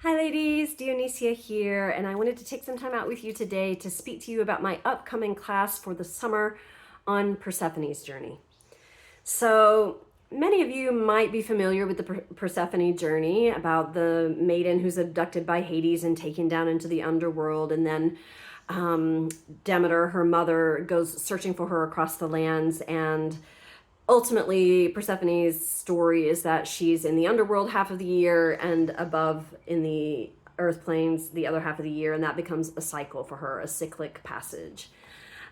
Hi ladies, Dionysia here, and I wanted to take some time out with you today to speak to you about my upcoming class for the summer on Persephone's journey. So many of you might be familiar with the Persephone journey about the maiden who's abducted by Hades and taken down into the underworld, and then Demeter, her mother, goes searching for her across the lands, and ultimately Persephone's story is that she's in the underworld half of the year and above in the earth planes the other half of the year, and that becomes a cycle for her, a cyclic passage.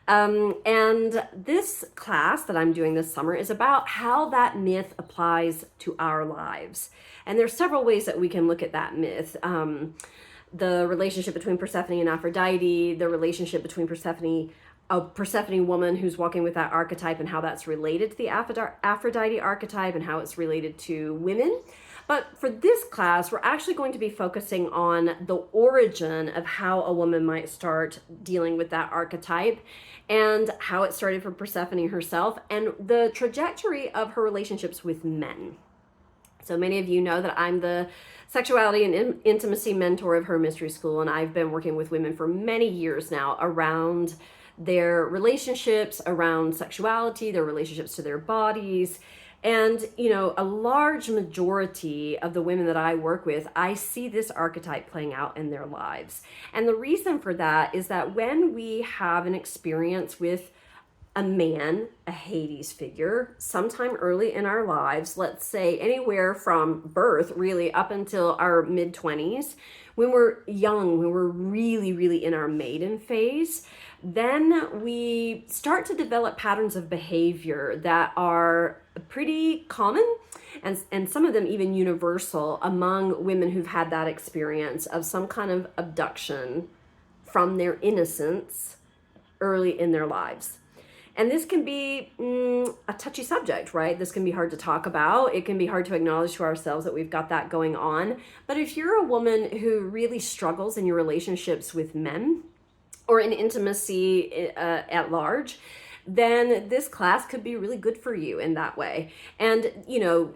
And this class that I'm doing this summer is about how that myth applies to our lives. And there's several ways that we can look at that myth. The relationship between Persephone and Aphrodite, the relationship between a Persephone woman who's walking with that archetype and how that's related to the Aphrodite archetype and how it's related to women. But for this class, we're actually going to be focusing on the origin of how a woman might start dealing with that archetype and how it started for Persephone herself and the trajectory of her relationships with men. So many of you know that I'm the sexuality and intimacy mentor of Her Mystery School, and I've been working with women for many years now around their relationships, around sexuality, their relationships to their bodies. And, a large majority of the women that I work with, I see this archetype playing out in their lives. And the reason for that is that when we have an experience with a man, a Hades figure, sometime early in our lives, let's say anywhere from birth really up until our mid-20s, when we're young, when we're really, really in our maiden phase, then we start to develop patterns of behavior that are pretty common and some of them even universal among women who've had that experience of some kind of abduction from their innocence early in their lives. And this can be a touchy subject, right? This can be hard to talk about. It can be hard to acknowledge to ourselves that we've got that going on. But if you're a woman who really struggles in your relationships with men or in intimacy at large, then this class could be really good for you in that way. And,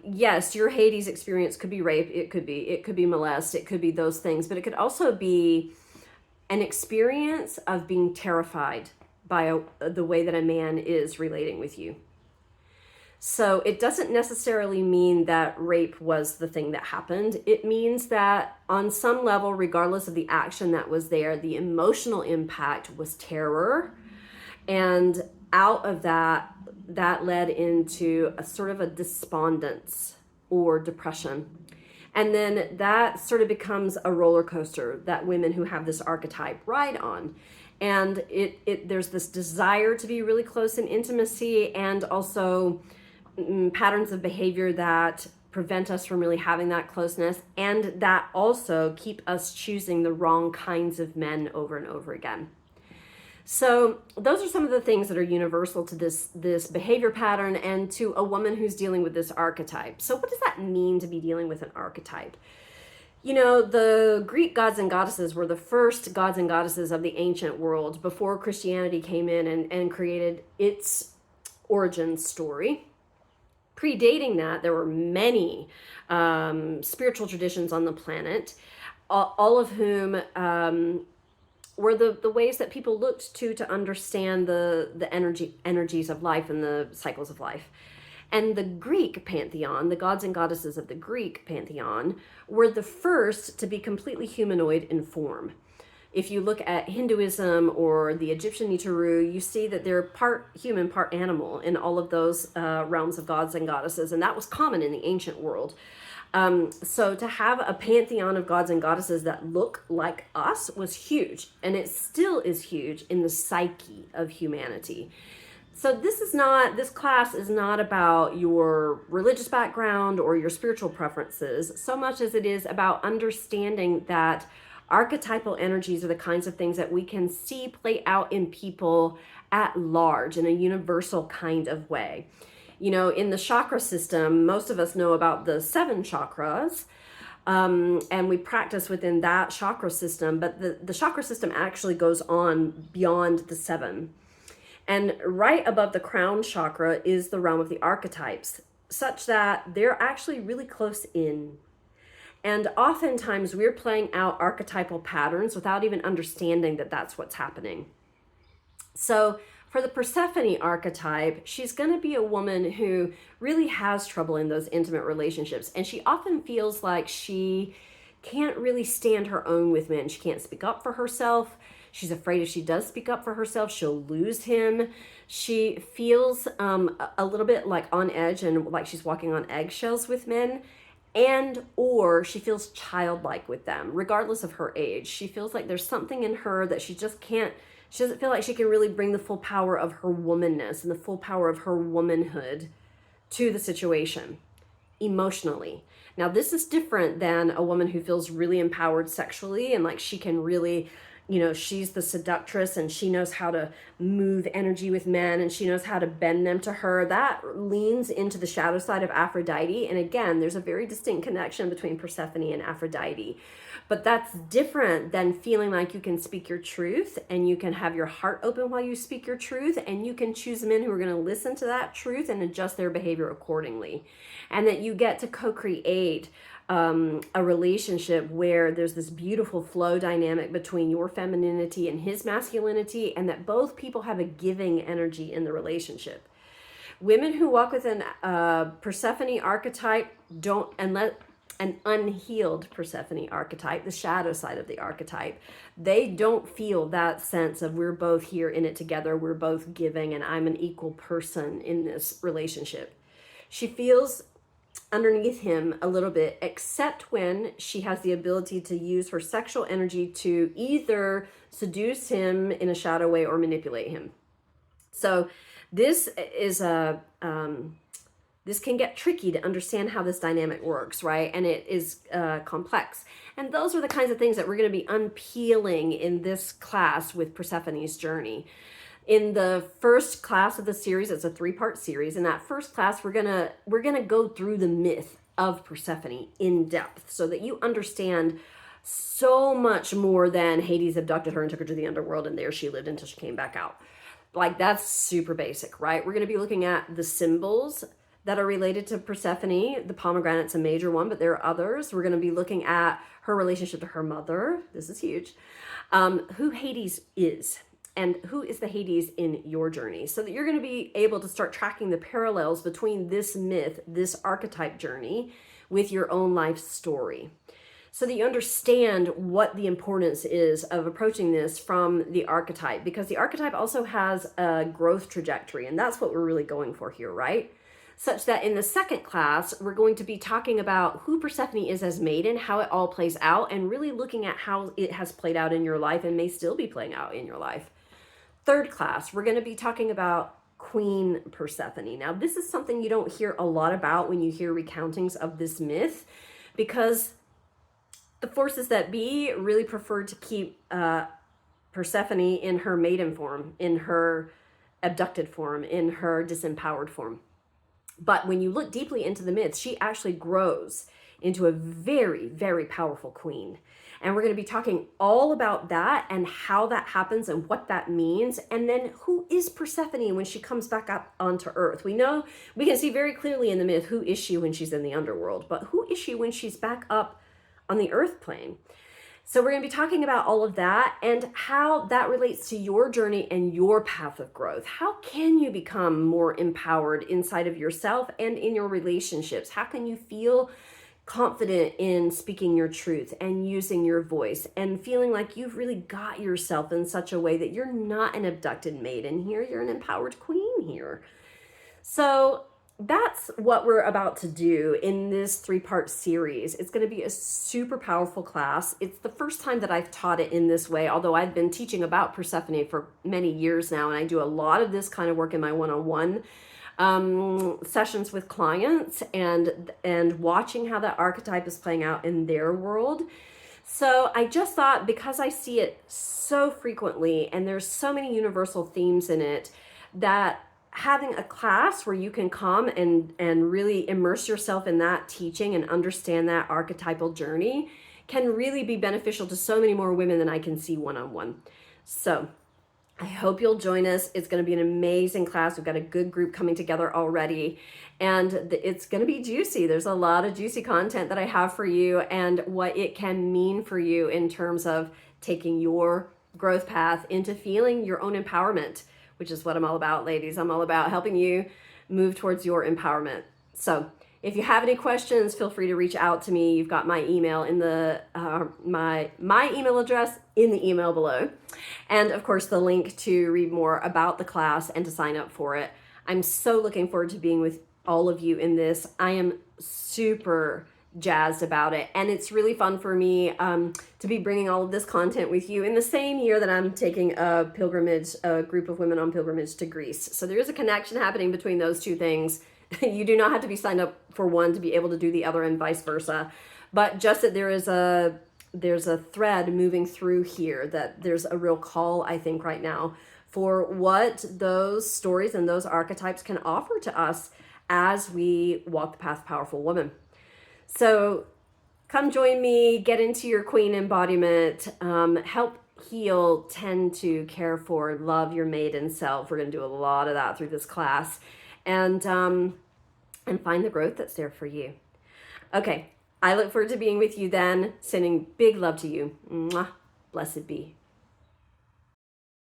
yes, your Hades experience could be rape. It could be molest. It could be those things. But it could also be an experience of being terrified by the way that a man is relating with you. So it doesn't necessarily mean that rape was the thing that happened. It means that on some level, regardless of the action that was there, the emotional impact was terror. And out of that led into a sort of a despondence or depression. And then that sort of becomes a roller coaster that women who have this archetype ride on. And there's this desire to be really close in intimacy, and also patterns of behavior that prevent us from really having that closeness, and that also keep us choosing the wrong kinds of men over and over again. So those are some of the things that are universal to this behavior pattern and to a woman who's dealing with this archetype. So what does that mean to be dealing with an archetype? The Greek gods and goddesses were the first gods and goddesses of the ancient world before Christianity came in and created its origin story. Predating that, there were many spiritual traditions on the planet, all of whom were the ways that people looked to understand the energies of life and the cycles of life. And the Greek pantheon, the gods and goddesses of the Greek pantheon, were the first to be completely humanoid in form. If you look at Hinduism or the Egyptian Nitaru, you see that they're part human, part animal in all of those realms of gods and goddesses, and that was common in the ancient world. So to have a pantheon of gods and goddesses that look like us was huge, and it still is huge in the psyche of humanity. So this class is not about your religious background or your spiritual preferences so much as it is about understanding that archetypal energies are the kinds of things that we can see play out in people at large in a universal kind of way. In the chakra system, most of us know about the 7 chakras, and we practice within that chakra system, but the chakra system actually goes on beyond the 7. And right above the crown chakra is the realm of the archetypes, such that they're actually really close in. And oftentimes we're playing out archetypal patterns without even understanding that that's what's happening. So for the Persephone archetype, she's going to be a woman who really has trouble in those intimate relationships. And she often feels like she can't really stand her own with men. She can't speak up for herself. She's afraid if she does speak up for herself, she'll lose him. She feels a little bit like on edge and like she's walking on eggshells with men, and or she feels childlike with them regardless of her age. She feels like there's something in her that she just can't, she doesn't feel like she can really bring the full power of her womanness and the full power of her womanhood to the situation emotionally. Now this is different than a woman who feels really empowered sexually and like she can really, you know, she's the seductress and she knows how to move energy with men and she knows how to bend them to her. That leans into the shadow side of Aphrodite. And again, there's a very distinct connection between Persephone and Aphrodite. But that's different than feeling like you can speak your truth and you can have your heart open while you speak your truth, and you can choose men who are going to listen to that truth and adjust their behavior accordingly. And that you get to co-create a relationship where there's this beautiful flow dynamic between your femininity and his masculinity, and that both people have a giving energy in the relationship. Women who walk with an Persephone archetype don't, unless an unhealed Persephone archetype, the shadow side of the archetype, they don't feel that sense of we're both here in it together, we're both giving, and I'm an equal person in this relationship. She feels underneath him a little bit, except when she has the ability to use her sexual energy to either seduce him in a shadow way or manipulate him. So this is a this can get tricky to understand how this dynamic works, right? And it is complex. And those are the kinds of things that we're going to be unpeeling in this class with Persephone's journey. In the first class of the series, it's a 3-part series. In that first class, we're gonna go through the myth of Persephone in depth so that you understand so much more than Hades abducted her and took her to the underworld and there she lived until she came back out. Like, that's super basic, right? We're gonna be looking at the symbols that are related to Persephone. The pomegranate's a major one, but there are others. We're gonna be looking at her relationship to her mother. This is huge. Who Hades is, and who is the Hades in your journey, so that you're going to be able to start tracking the parallels between this myth, this archetype journey, with your own life story, so that you understand what the importance is of approaching this from the archetype, because the archetype also has a growth trajectory, and that's what we're really going for here, right? Such that in the second class, we're going to be talking about who Persephone is as Maiden, how it all plays out, and really looking at how it has played out in your life and may still be playing out in your life. Third class, we're going to be talking about Queen Persephone. Now, this is something you don't hear a lot about when you hear recountings of this myth, because the forces that be really prefer to keep Persephone in her maiden form, in her abducted form, in her disempowered form. But when you look deeply into the myth, she actually grows into a very, very powerful queen. And we're going to be talking all about that and how that happens and what that means. And then who is Persephone when she comes back up onto Earth? We know, we can see very clearly in the myth who is she when she's in the underworld, but who is she when she's back up on the Earth plane? So we're going to be talking about all of that and how that relates to your journey and your path of growth. How can you become more empowered inside of yourself and in your relationships? How can you feel confident in speaking your truth and using your voice and feeling like you've really got yourself in such a way that you're not an abducted maiden here, you're an empowered queen here? So that's what we're about to do in this 3-part series. It's going to be a super powerful class. It's the first time that I've taught it in this way, although I've been teaching about Persephone for many years now, and I do a lot of this kind of work in my one-on-one sessions with clients and watching how that archetype is playing out in their world. So I just thought, because I see it so frequently and there's so many universal themes in it, that having a class where you can come and really immerse yourself in that teaching and understand that archetypal journey can really be beneficial to so many more women than I can see one-on-one. So I hope you'll join us. It's going to be an amazing class. We've got a good group coming together already, and it's going to be juicy. There's a lot of juicy content that I have for you and what it can mean for you in terms of taking your growth path into feeling your own empowerment, which is what I'm all about, ladies. I'm all about helping you move towards your empowerment. So if you have any questions, feel free to reach out to me. You've got my email in the my email address in the email below, and of course the link to read more about the class and to sign up for it. I'm so looking forward to being with all of you in this. I am super jazzed about it, and it's really fun for me to be bringing all of this content with you in the same year that I'm taking a pilgrimage, a group of women on pilgrimage to Greece. So there is a connection happening between those two things. You do not have to be signed up for one to be able to do the other, and vice versa, but just that there's a thread moving through here, that there's a real call, I think, right now for what those stories and those archetypes can offer to us as we walk the path of powerful woman. So come join me, get into your queen embodiment, help heal, tend to, care for, love your maiden self. We're going to do a lot of that through this class, and find the growth that's there for you. Okay, I look forward to being with you then. Sending big love to you. Mwah. Blessed be.